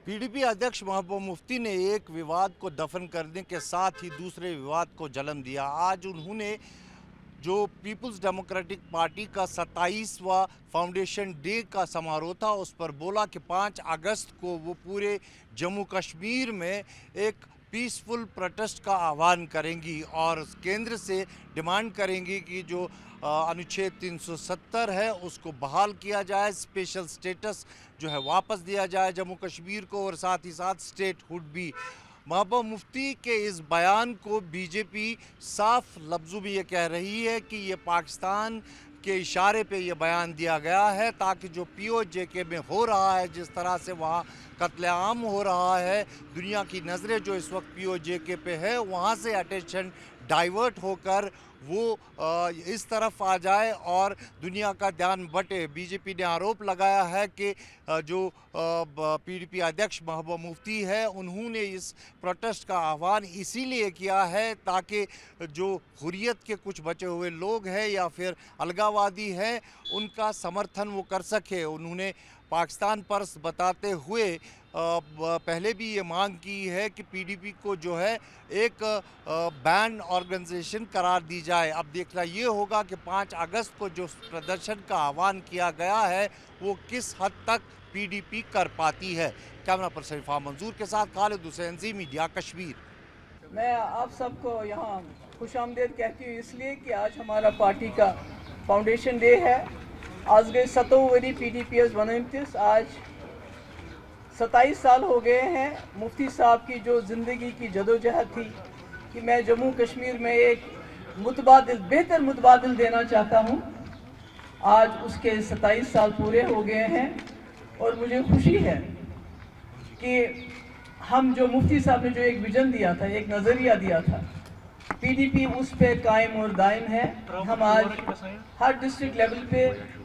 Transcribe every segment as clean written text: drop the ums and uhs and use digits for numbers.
PDP अध्यक्ष महबूब मुफ्ती ने एक विवाद को दफन करने के साथ ही दूसरे विवाद को जन्म दिया। आज उन्होंने जो पीपल्स डेमोक्रेटिक पार्टी का 27वां फाउंडेशन डे का समारोह था उस पर बोला कि 5 अगस्त को वो पूरे जम्मू कश्मीर में एक पीसफुल प्रोटेस्ट का आह्वान करेंगी और केंद्र से डिमांड करेंगी कि जो अनुच्छेद 370 है उसको बहाल किया जाए, स्पेशल स्टेटस जो है वापस दिया जाए जम्मू कश्मीर को और साथ ही साथ स्टेट हुड भी। महबूब मुफ्ती के इस बयान को बीजेपी साफ लफ्ज़ों में ये कह रही है कि ये पाकिस्तान के इशारे पे ये बयान दिया गया है ताकि जो पीओजेके में हो रहा है, जिस तरह से वहाँ कत्लेआम हो रहा है, दुनिया की नज़रें जो इस वक्त पीओजेके पे है वहाँ से अटेंशन डाइवर्ट होकर वो इस तरफ आ जाए और दुनिया का ध्यान बटे। बीजेपी ने आरोप लगाया है कि जो पीडीपी अध्यक्ष महबूब मुफ्ती है उन्होंने इस प्रोटेस्ट का आह्वान इसीलिए किया है ताकि जो हुर्रियत के कुछ बचे हुए लोग हैं या फिर अलगावादी हैं उनका समर्थन वो कर सके। उन्होंने पाकिस्तान पर बताते हुए पहले भी ये मांग की है कि पीडीपी को जो है एक बैंड ऑर्गेनाइजेशन करार दी जाए। अब देखना ये होगा कि 5 अगस्त को जो प्रदर्शन का आह्वान किया गया है वो किस हद तक पीडीपी कर पाती है। कैमरा पर्सन इरफान मंजूर के साथ खालिद हुसैन, ज़ी मीडिया कश्मीर। मैं आप सबको यहाँ खुशामदीद कहती हूँ इसलिए कि आज हमारा पार्टी का फाउंडेशन डे है। आज गए 7 वरी PDPS बनमतिस, आज 27 साल हो गए हैं मुफ्ती साहब की जो ज़िंदगी की जदोजहद थी कि मैं जम्मू कश्मीर में एक बेहतर मुतबादिल देना चाहता हूँ। आज उसके 27 साल पूरे हो गए हैं और मुझे खुशी है कि हम जो मुफ्ती साहब ने जो एक विजन दिया था, एक नज़रिया दिया था, PDP उस पे कायम और दायम है। हम आज हर डिस्ट्रिक्ट लेवल पे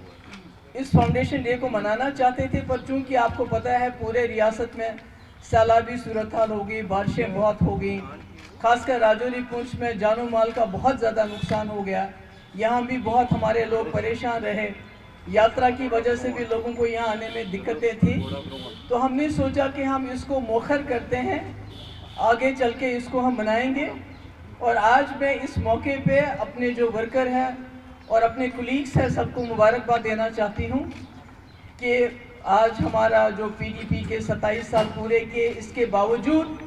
इस फाउंडेशन डे को मनाना चाहते थे, पर चूंकि आपको पता है पूरे रियासत में सैलाबी सूरत हाल हो गई, बारिशें बहुत हो गई, खासकर राजौरी पुंछ में जानो माल का बहुत ज़्यादा नुकसान हो गया। यहाँ भी बहुत हमारे लोग परेशान रहे, यात्रा की वजह से भी लोगों को यहाँ आने में दिक्कतें थी। तो हमने सोचा कि हम इसको मौखर करते हैं, आगे चल के इसको हम मनाएंगे। और आज मैं इस मौके पे अपने जो वर्कर हैं और अपने कुलीग्स हैं सबको मुबारकबाद देना चाहती हूँ कि आज हमारा जो PDP के 27 साल पूरे किए, इसके बावजूद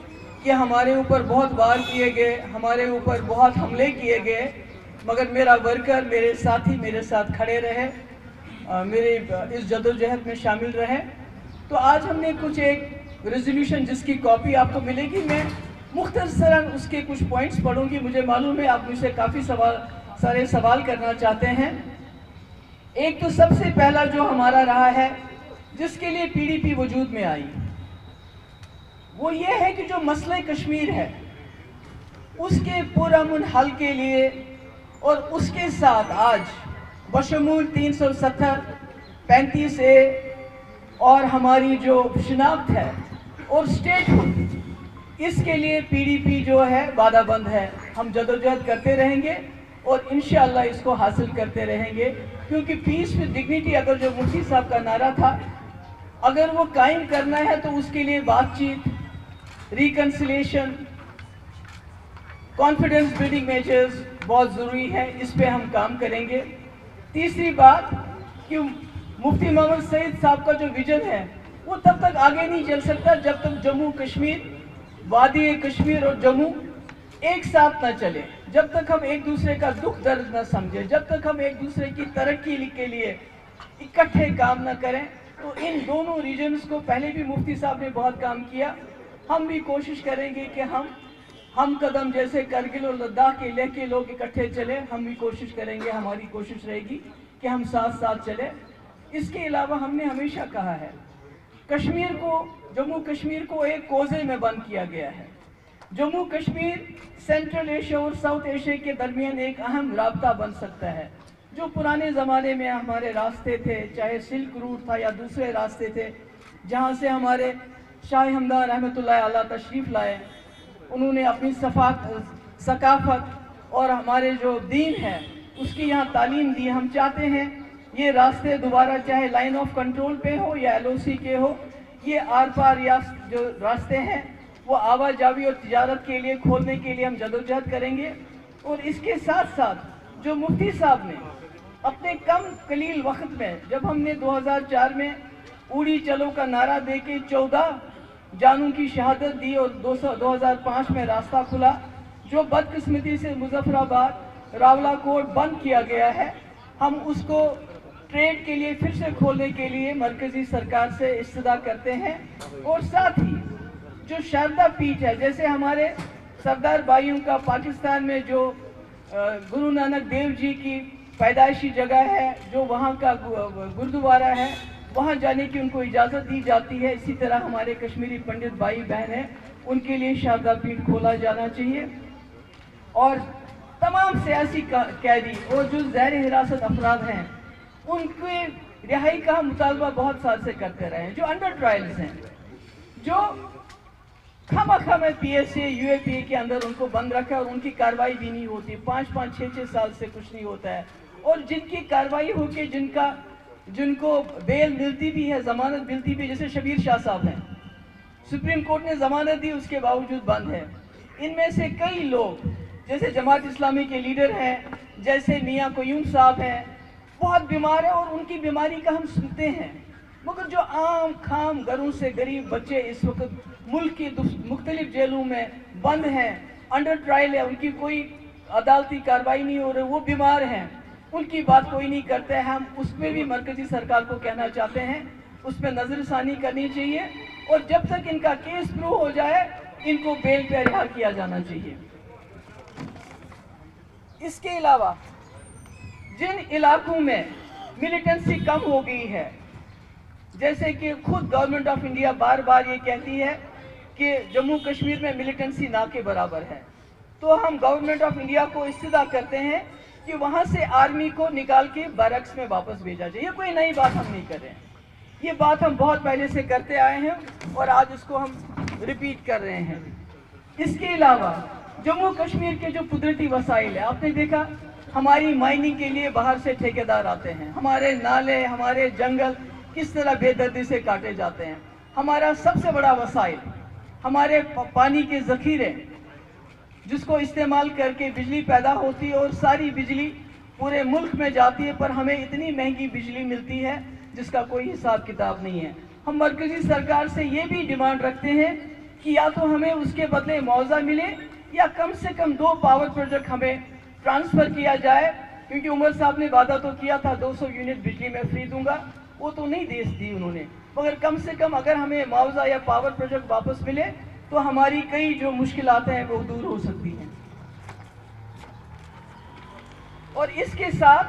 कि हमारे ऊपर बहुत वार किए गए, हमारे ऊपर बहुत हमले किए गए, मगर मेरा वर्कर, मेरे साथी मेरे साथ खड़े रहे, मेरे इस जदोजहद में शामिल रहे। तो आज हमने कुछ एक रेजोल्यूशन जिसकी कॉपी आपको मिलेगी, मैं मुख्तसरन उसके कुछ पॉइंट्स पढ़ूंगी। मुझे मालूम है आप मुझसे काफ़ी सारे सवाल करना चाहते हैं। एक तो सबसे पहला जो हमारा रहा है जिसके लिए PDP वजूद में आई, वो ये है कि जो मसले कश्मीर है उसके पुरअमन हल के लिए और उसके साथ आज बशमूल 370, 35A और हमारी जो शिनाख्त है और स्टेट हुड, इसके लिए PDP जो है वादाबंद है। हम जदोजहद करते रहेंगे और इंशाअल्लाह इसको हासिल करते रहेंगे, क्योंकि पीस विद डिग्निटी अगर जो मुफ्ती साहब का नारा था, अगर वो कायम करना है तो उसके लिए बातचीत, रिकन्सिलेशन, कॉन्फिडेंस बिल्डिंग मेजर्स बहुत ज़रूरी है। इस पे हम काम करेंगे। तीसरी बात कि मुफ्ती मोहम्मद सईद साहब का जो विजन है वो तब तक आगे नहीं चल सकता जब तक जम्मू कश्मीर, वादी कश्मीर और जम्मू एक साथ न चले, जब तक हम एक दूसरे का दुख दर्द न समझे, जब तक हम एक दूसरे की तरक्की के लिए इकट्ठे काम न करें। तो इन दोनों रीजन्स को पहले भी मुफ्ती साहब ने बहुत काम किया। हम भी कोशिश करेंगे कि हम कदम जैसे करगिल और लद्दाख के लेह के लोग इकट्ठे चले, हम भी कोशिश करेंगे, हमारी कोशिश रहेगी कि हम साथ साथ चले। इसके अलावा हमने हमेशा कहा है कश्मीर को, जम्मू कश्मीर को एक कोजे में बंद किया गया है। जम्मू कश्मीर सेंट्रल एशिया और साउथ एशिया के दरमियान एक अहम राब्ता बन सकता है। जो पुराने ज़माने में हमारे रास्ते थे, चाहे सिल्क रूट था या दूसरे रास्ते थे, जहाँ से हमारे शाह हमदान रहमतुल्लाह अलैह तशरीफ़ लाए, उन्होंने अपनी सकाफत और हमारे जो दीन है उसकी यहाँ तालीम दी। हम चाहते हैं ये रास्ते दोबारा चाहे लाइन ऑफ कंट्रोल पे हो या LOC के हो, ये आर पार या जो रास्ते हैं वो आवाजाही और तिजारत के लिए खोलने के लिए हम जदोजहद करेंगे। और इसके साथ साथ जो मुफ्ती साहब ने अपने कम कलील वक्त में, जब हमने 2004 में उड़ी चलो का नारा दे के 14 जानों की शहादत दी और 2005 में रास्ता खुला, जो बदकिस्मती से मुजफ्फराबाद रावलाकोट बंद किया गया है, हम उसको ट्रेड के लिए फिर से खोलने के लिए मरकजी सरकार से इस्तदा करते हैं। और साथ ही जो शारदा पीठ है, जैसे हमारे सरदार भाइयों का पाकिस्तान में जो गुरु नानक देव जी की पैदाइशी जगह है, जो वहाँ का गुरुद्वारा है, वहाँ जाने की उनको इजाज़त दी जाती है। इसी तरह हमारे कश्मीरी पंडित भाई बहन हैं, उनके लिए शारदा पीठ खोला जाना चाहिए। और तमाम सियासी कैदी और जो ज़ैर हिरासत अफराद हैं, उनके रिहाई का मुतालबा बहुत साल से करते रहे हैं। जो अंडर ट्रायल्स हैं, जो खामखा में PSA UAPA के अंदर उनको बंद रखा और उनकी कार्रवाई भी नहीं होती, 5-5, 6-6 साल से कुछ नहीं होता है। और जिनकी कार्रवाई होके जिनको बेल मिलती भी है, जमानत मिलती भी, जैसे शबीर शाह साहब हैं, सुप्रीम कोर्ट ने जमानत दी, उसके बावजूद बंद है। इनमें से कई लोग जैसे जमात इस्लामी के लीडर हैं, जैसे मियाँ कोयूम साहब हैं, बहुत बीमार है और उनकी बीमारी का हम सुनते हैं। मगर जो आम खाम घरों से गरीब बच्चे इस वक्त मुल्क की मुख्तलिफ जेलों में बंद हैं, अंडर ट्रायल है, उनकी कोई अदालती कार्रवाई नहीं हो रही, वो बीमार हैं, उनकी बात कोई नहीं करते हैं। हम उसमें भी मरकजी सरकार को कहना चाहते हैं, उस पर नज़रसानी करनी चाहिए और जब तक इनका केस प्रूव हो जाए, इनको बेल पर रिहा किया जाना चाहिए। इसके अलावा जिन इलाकों में मिलिटेंसी कम हो गई है, जैसे कि खुद गवर्नमेंट ऑफ इंडिया बार बार ये कहती है कि जम्मू कश्मीर में मिलिटेंसी ना के बराबर है, तो हम गवर्नमेंट ऑफ इंडिया को इस्तदा करते हैं कि वहाँ से आर्मी को निकाल के बैरक्स में वापस भेजा जाए। ये कोई नई बात हम नहीं कर रहे हैं, ये बात हम बहुत पहले से करते आए हैं और आज इसको हम रिपीट कर रहे हैं। इसके अलावा जम्मू कश्मीर के जो कुदरती वसाइल है, आपने देखा हमारी माइनिंग के लिए बाहर से ठेकेदार आते हैं, हमारे नाले, हमारे जंगल किस तरह बेदर्दी से काटे जाते हैं। हमारा सबसे बड़ा वसाइल हमारे पानी के ज़ख़ीरे, जिसको इस्तेमाल करके बिजली पैदा होती है और सारी बिजली पूरे मुल्क में जाती है, पर हमें इतनी महंगी बिजली मिलती है जिसका कोई हिसाब किताब नहीं है। हम मरकजी सरकार से ये भी डिमांड रखते हैं कि या तो हमें उसके बदले मुआवजा मिले या कम से कम 2 पावर प्रोजेक्ट हमें ट्रांसफ़र किया जाए, क्योंकि उमर साहब ने वादा तो किया था 200 यूनिट बिजली में फ्री दूंगा, वो तो नहीं दी उन्होंने। मगर कम से कम अगर हमें मुआवजा या पावर प्रोजेक्ट वापस मिले तो हमारी कई जो मुश्किलात हैं वो दूर हो सकती हैं। और इसके साथ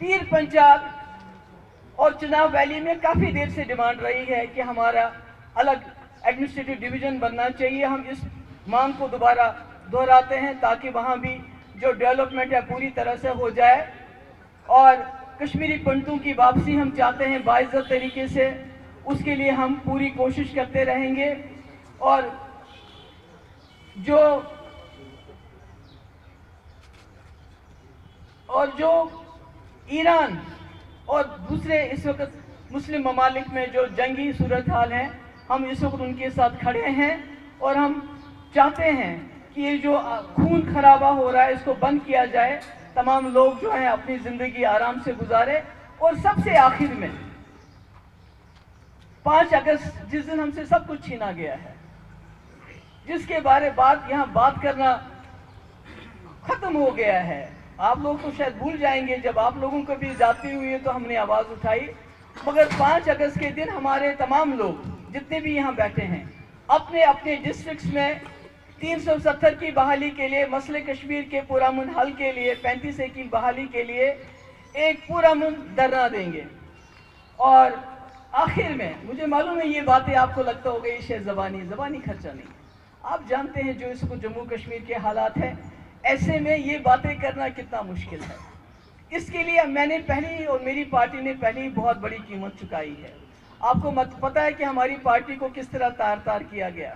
पीर पंचाल और चिनाब वैली में काफ़ी देर से डिमांड रही है कि हमारा अलग एडमिनिस्ट्रेटिव डिवीज़न बनना चाहिए। हम इस मांग को दोबारा दोहराते हैं ताकि वहाँ भी जो डेवलपमेंट है पूरी तरह से हो जाए। और कश्मीरी पंडितों की वापसी हम चाहते हैं बाइज्जत तरीके से, उसके लिए हम पूरी कोशिश करते रहेंगे। और जो ईरान और दूसरे इस वक्त मुस्लिम ममालिक में जो जंगी सूरत हाल है, हम इस वक्त उनके साथ खड़े हैं और हम चाहते हैं कि ये जो खून खराबा हो रहा है इसको बंद किया जाए, तमाम लोग जो हैं अपनी ज़िंदगी आराम से गुजारे। और सबसे आखिर में 5 अगस्त जिस दिन हमसे सब कुछ छीना गया है, जिसके बात यहाँ बात करना ख़त्म हो गया है। आप लोग तो शायद भूल जाएंगे, जब आप लोगों को भी जाती हुई है तो हमने आवाज़ उठाई, मगर 5 अगस्त के दिन हमारे तमाम लोग जितने भी यहाँ बैठे हैं अपने अपने डिस्ट्रिक्ट्स में 370 की बहाली के लिए, मसले कश्मीर के पुरअमन हल के लिए, 35A की बहाली के लिए एक पुरअमन धरना देंगे। और आखिर में मुझे मालूम है ये बातें आपको लगता होगा ये शायद ज़बानी खर्चा नहीं, आप जानते हैं जो इसको जम्मू कश्मीर के हालात हैं, ऐसे में ये बातें करना कितना मुश्किल है। इसके लिए मैंने पहले और मेरी पार्टी ने पहले ही बहुत बड़ी कीमत चुकाई है। आपको पता है कि हमारी पार्टी को किस तरह तार किया गया,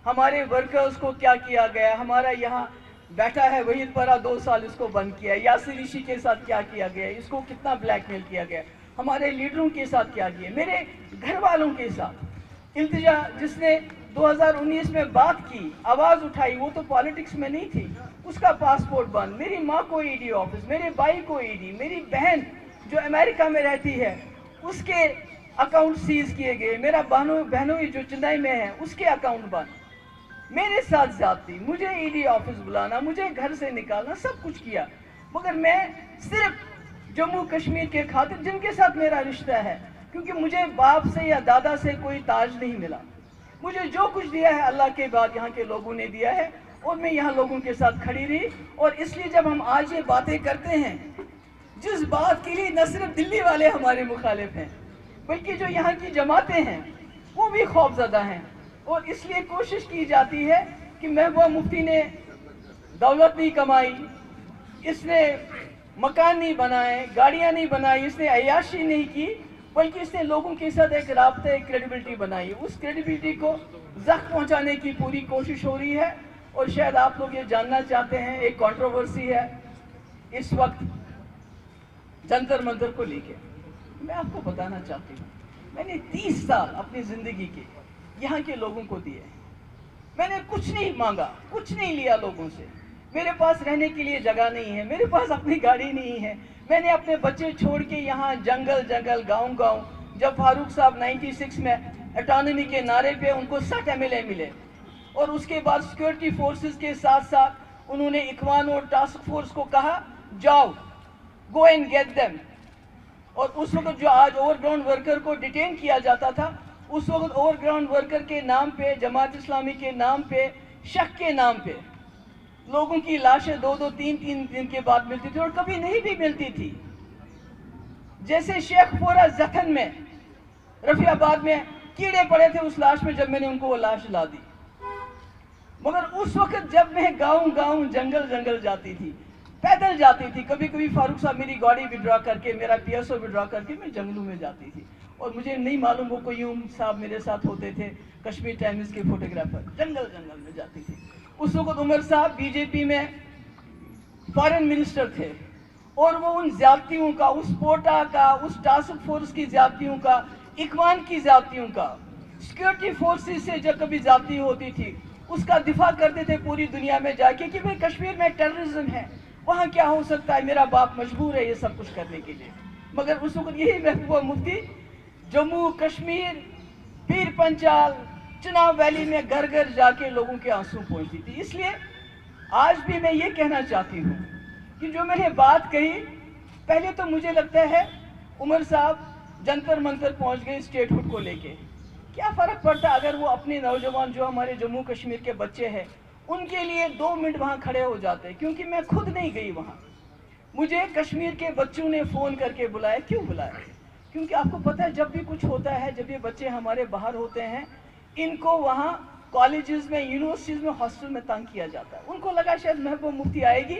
हमारे वर्कर्स को क्या किया गया। हमारा यहाँ बैठा है वहीद परा 2 साल इसको बंद किया, यासिर ऋषि के साथ क्या किया गया, इसको कितना ब्लैकमेल किया गया, हमारे लीडरों के साथ क्या किया, मेरे घर वालों के साथ। इल्तिजा जिसने 2019 में बात की, आवाज़ उठाई, वो तो पॉलिटिक्स में नहीं थी, उसका पासपोर्ट बंद, मेरी माँ को ईडी ऑफिस, मेरे भाई को ईडी, मेरी बहन जो अमेरिका में रहती है उसके अकाउंट सीज किए गए, मेरा बहनों जो चेन्नई में है उसके अकाउंट बंद, मेरे साथ जाती, मुझे ईडी ऑफिस बुलाना, मुझे घर से निकालना, सब कुछ किया। मगर मैं सिर्फ जम्मू कश्मीर के खातिर, जिनके साथ मेरा रिश्ता है, क्योंकि मुझे बाप से या दादा से कोई ताज नहीं मिला, मुझे जो कुछ दिया है अल्लाह के बाद यहाँ के लोगों ने दिया है, और मैं यहाँ लोगों के साथ खड़ी रही। और इसलिए जब हम आज ये बातें करते हैं, जिस बात के लिए न सिर्फ दिल्ली वाले हमारे मुखालिफ हैं, बल्कि जो यहाँ की जमातें हैं वो भी खौफजदा हैं, और इसलिए कोशिश की जाती है कि महबूबा मुफ्ती ने दौलत नहीं कमाई, इसने मकान नहीं बनाए, गाड़ियाँ नहीं बनाई, इसने अय्याशी नहीं की, बल्कि इसने लोगों के साथ एक राब्ता, एक क्रेडिबिलिटी बनाई। उस क्रेडिबिलिटी को जख्म पहुँचाने की पूरी कोशिश हो रही है। और शायद आप लोग ये जानना चाहते हैं, एक कंट्रोवर्सी है इस वक्त जंतर मंतर को लेके। मैं आपको बताना चाहती हूँ, मैंने 30 साल अपनी ज़िंदगी के यहाँ के लोगों को दिए, मैंने कुछ नहीं मांगा, कुछ नहीं लिया लोगों से, मेरे पास रहने के लिए जगह नहीं है, मेरे पास अपनी गाड़ी नहीं है, मैंने अपने बच्चे छोड़ के यहाँ जंगल जंगल गांव गांव, जब फारूक साहब 96 में ऑटोनॉमी के नारे पे उनको 60 MLA मिले, और उसके बाद सिक्योरिटी फोर्सेस के साथ साथ उन्होंने इखवान और टास्क फोर्स को कहा जाओ, गो एंड गेट देम। और उस वक्त जो आज ओवरग्राउंड वर्कर को डिटेन किया जाता था, उस वक्त ओवरग्राउंड वर्कर के नाम पे, जमात इस्लामी के नाम पे, शक के नाम पे लोगों की लाशें 2-2, 3-3 दिन के बाद मिलती थी, और कभी नहीं भी मिलती थी। जैसे शेखपुरा जखन में, रफियाबाद में कीड़े पड़े थे उस लाश में, जब मैंने उनको वो लाश ला दी। मगर उस वक्त जब मैं गांव गांव जंगल जंगल जाती थी, पैदल जाती थी, कभी कभी फारूक साहब मेरी गाड़ी विड्रॉ करके, मेरा PSO विड्रॉ करके मैं जंगलों में जाती थी, और मुझे नहीं मालूम वो कोयूम साहब मेरे साथ होते थे, कश्मीर टाइम्स के फोटोग्राफर, जंगल जंगल में जाती थी। उस वक्त उमर साहब BJP में फॉरेन मिनिस्टर थे, और वो उन ज्यादतियों का, उस पोटा का, उस टास्क फोर्स की ज्यादतियों का, इखवान की ज्यादतियों का, सिक्योरिटी फोर्सेस से जब कभी ज्यादती होती थी उसका दिफा करते थे पूरी दुनिया में जाके कि भाई कश्मीर में टेररिज्म है, वहाँ क्या हो सकता है, मेरा बाप मजबूर है ये सब कुछ करने के लिए। मगर उस वक्त यही महबूबा मुफ्ती जम्मू कश्मीर, पीर पंचाल, चिनाब वैली में घर घर जाके लोगों के आंसू पोंछती थी। इसलिए आज भी मैं ये कहना चाहती हूँ कि जो मैंने बात कही, पहले तो मुझे लगता है उमर साहब जंतर मंतर पहुँच गए स्टेटहुड को लेके, क्या फ़र्क पड़ता अगर वो अपने नौजवान जो हमारे जम्मू कश्मीर के बच्चे हैं उनके लिए 2 मिनट वहाँ खड़े हो जाते, क्योंकि मैं खुद नहीं गई वहाँ। मुझे कश्मीर के बच्चों ने फ़ोन करके बुलाया। क्यों बुलाया? क्योंकि आपको पता है जब भी कुछ होता है, जब ये बच्चे हमारे बाहर होते हैं, इनको वहाँ कॉलेजेस में, यूनिवर्सिटीज़ में, हॉस्टल में तंग किया जाता है। उनको लगा शायद महबूबा मुफ्ती आएगी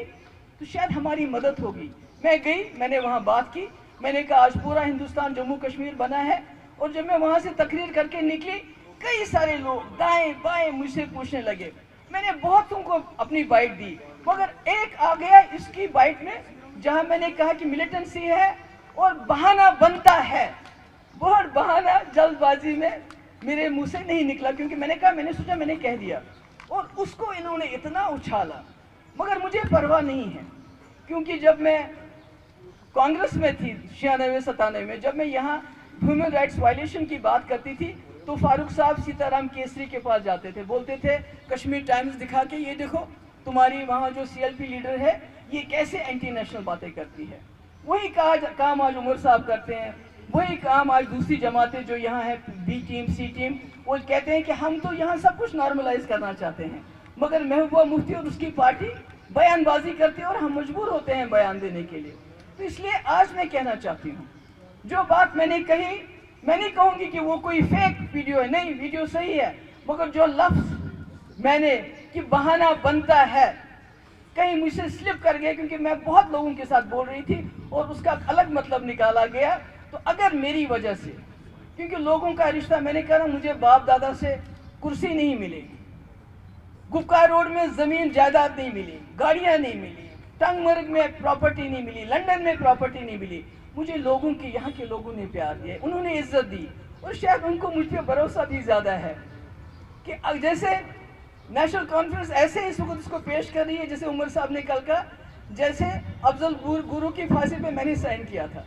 तो शायद हमारी मदद होगी। मैं गई, मैंने वहाँ बात की, मैंने कहा आज पूरा हिंदुस्तान जम्मू कश्मीर बना है। और जब मैं वहाँ से तकरीर करके निकली, कई सारे लोग दाएं बाएं मुझसे पूछने लगे। मैंने बहुतों को अपनी बाइट दी, मगर एक आ गया इसकी बाइट में जहाँ मैंने कहा कि मिलिटेंसी है और बहाना बनता है, बहुत बहाना जल्दबाजी में मेरे मुंह से नहीं निकला, क्योंकि मैंने कहा, मैंने सोचा मैंने कह दिया, और उसको इन्होंने इतना उछाला। मगर मुझे परवाह नहीं है, क्योंकि जब मैं कांग्रेस में थी 96-97 में, जब मैं यहाँ ह्यूमन राइट्स वायलेशन की बात करती थी तो फारूक साहब सीताराम केसरी के पास जाते थे, बोलते थे कश्मीर टाइम्स दिखा के, ये देखो तुम्हारी वहाँ जो CLP लीडर है ये कैसे एंटी नेशनल बातें करती है। वही काम आज उमर साहब करते हैं, वही काम आज दूसरी जमातें जो यहाँ है, B टीम C टीम, वो कहते हैं कि हम तो यहाँ सब कुछ नॉर्मलाइज करना चाहते हैं, मगर महबूबा मुफ्ती और उसकी पार्टी बयानबाजी करती है और हम मजबूर होते हैं बयान देने के लिए। तो इसलिए आज मैं कहना चाहती हूँ, जो बात मैंने कही, मैं नहीं कहूँगी कि वो कोई फेक वीडियो है, नहीं, वीडियो सही है, मगर जो लफ्ज़ मैंने कि बहाना बनता है, कहीं मुझसे स्लिप कर गया, क्योंकि मैं बहुत लोगों के साथ बोल रही थी और उसका अलग मतलब निकाला गया। तो अगर मेरी वजह से, क्योंकि लोगों का रिश्ता, मैंने कहा मुझे बाप दादा से कुर्सी नहीं मिली, गुफकार रोड में ज़मीन जायदाद नहीं मिली, गाड़ियाँ नहीं मिली, टंगमर्ग में प्रॉपर्टी नहीं मिली, लंदन में प्रॉपर्टी नहीं मिली, मुझे लोगों के, यहाँ के लोगों ने प्यार दिया, उन्होंने इज्जत दी, اور شاید ان کو مجھ پہ بھروسہ بھی زیادہ ہے کہ جیسے نیشنل کانفرنس ایسے اس وقت اس کو پیش کر رہی ہے، جیسے عمر صاحب نے کل کا، جیسے افضل گورو کی پھانسی پہ میں نے سائن کیا تھا،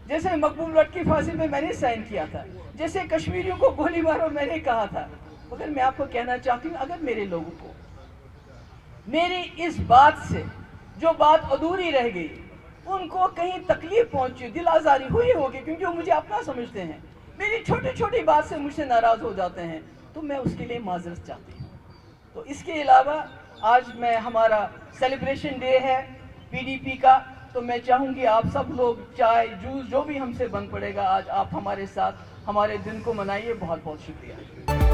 جیسے مقبول بٹ کی پھانسی پہ میں نے سائن کیا تھا، جیسے کشمیریوں کو گولی مارو میں نے کہا تھا. مگر میں آپ کو کہنا چاہتی ہوں، اگر میرے لوگوں کو میری اس بات سے جو بات ادھوری رہ گئی، ان کو کہیں تکلیف پہنچی، دل آزاری ہوئی ہوگی، کیونکہ وہ مجھے اپنا سمجھتے ہیں، میری چھوٹی چھوٹی بات سے مجھ سے ناراض ہو جاتے ہیں، تو میں اس کے لیے معذرت چاہتی ہوں. تو اس کے علاوہ آج میں ہمارا سیلیبریشن ڈے ہے PDP کا، تو میں چاہوں گی آپ سب لوگ چائے جوس جو بھی ہم سے بن پڑے گا، آج آپ ہمارے ساتھ ہمارے دن کو منائیے. بہت بہت شکریہ.